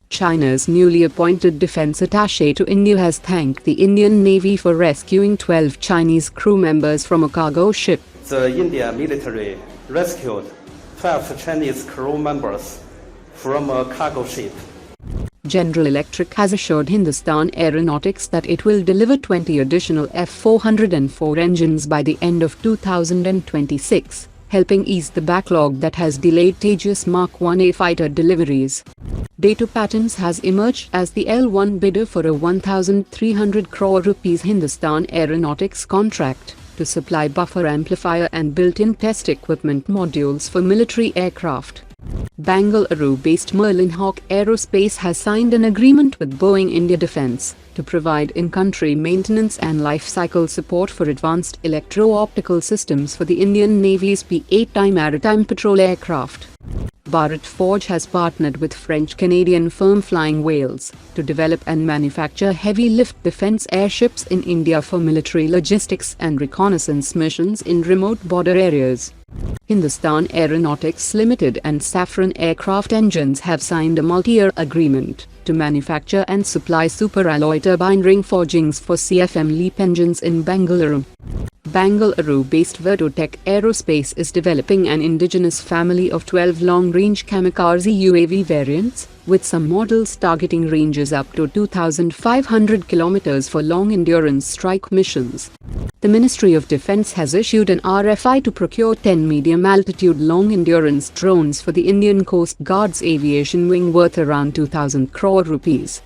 China's newly appointed defense attaché to India has thanked the Indian Navy for rescuing 12 Chinese crew members from a cargo ship. The Indian military rescued 12 Chinese crew members from a cargo ship. General Electric has assured Hindustan Aeronautics that it will deliver 20 additional F404 engines by the end of 2026, helping ease the backlog that has delayed Tejas Mk2 fighter deliveries. Data Patterns has emerged as the L1 bidder for a 1,300 crore rupees Hindustan Aeronautics contract to supply buffer amplifier and built-in test equipment modules for military aircraft. Bangalore-based Merlinhawk Aerospace has signed an agreement with Boeing India Defence to provide in-country maintenance and life cycle support for advanced electro-optical systems for the Indian Navy's P-8 Maritime patrol aircraft. Bharat Forge has partnered with French-Canadian firm Flying Whales to develop and manufacture heavy-lift defense airships in India for military logistics and reconnaissance missions in remote border areas. Hindustan Aeronautics Limited and Safran Aircraft Engines have signed a multi-year agreement to manufacture and supply superalloy turbine ring forgings for CFM LEAP engines in Bangalore. Bangalore-based Vertotech Aerospace is developing an indigenous family of 12 long-range kamikaze UAV variants, with some models targeting ranges up to 2,500 kilometers for long-endurance strike missions. The Ministry of Defence has issued an RFI to procure 10 medium-altitude long-endurance drones for the Indian Coast Guard's aviation wing worth around 2,000 crore rupees.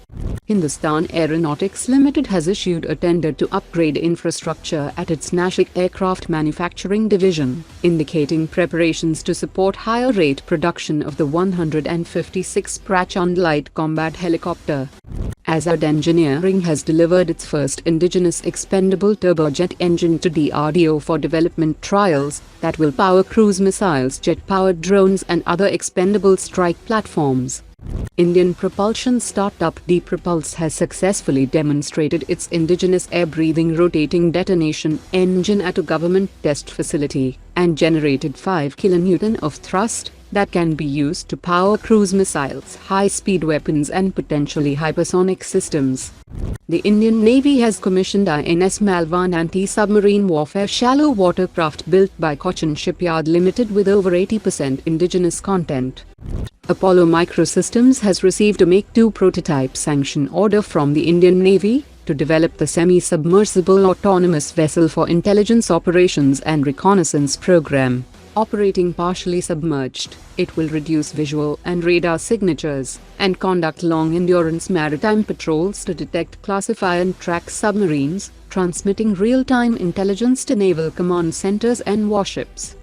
Hindustan Aeronautics Limited has issued a tender to upgrade infrastructure at its Nashik aircraft manufacturing division, indicating preparations to support higher rate production of the 156 Prachand light combat helicopter. ASW Engineering has delivered its first indigenous expendable turbojet engine to DRDO for development trials that will power cruise missiles, jet-powered drones and other expendable strike platforms. Indian propulsion startup D-Propulse has successfully demonstrated its indigenous air-breathing rotating detonation engine at a government test facility and generated 5 kN of thrust that can be used to power cruise missiles, high-speed weapons and potentially hypersonic systems. The Indian Navy has commissioned INS Malvan anti-submarine warfare shallow water craft built by Cochin Shipyard Limited with over 80% indigenous content. Apollo Microsystems has received a Mk2 prototype sanction order from the Indian Navy to develop the semi-submersible autonomous vessel for intelligence operations and reconnaissance program. Operating partially submerged, it will reduce visual and radar signatures and conduct long-endurance maritime patrols to detect, classify and track submarines, transmitting real-time intelligence to naval command centers and warships.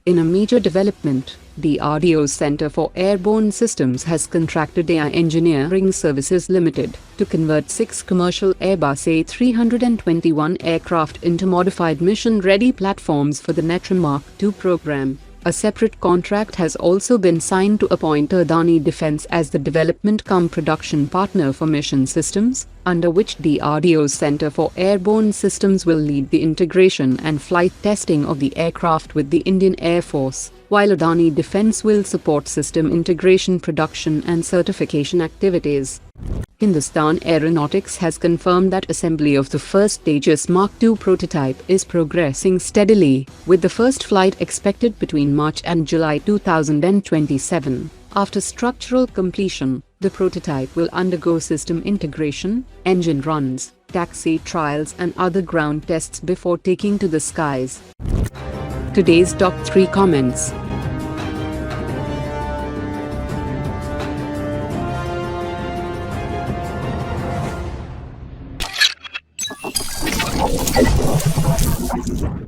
In a major development, DRDO's Center for Airborne Systems has contracted AI Engineering Services Limited to convert 6 commercial Airbus A321 aircraft into modified mission-ready platforms for the Netra Mk2 program. A separate contract has also been signed to appoint Adani Defence as the development-cum-production partner for mission systems, under which DRDO's Center for Airborne Systems will lead the integration and flight testing of the aircraft with the Indian Air Force, while Adani Defence will support system integration, production and certification activities. Hindustan Aeronautics has confirmed that assembly of the first Tejas Mk2 prototype is progressing steadily, with the first flight expected between March and July 2027. After structural completion, the prototype will undergo system integration, engine runs, taxi trials and other ground tests before taking to the skies. Today's top 3 comments.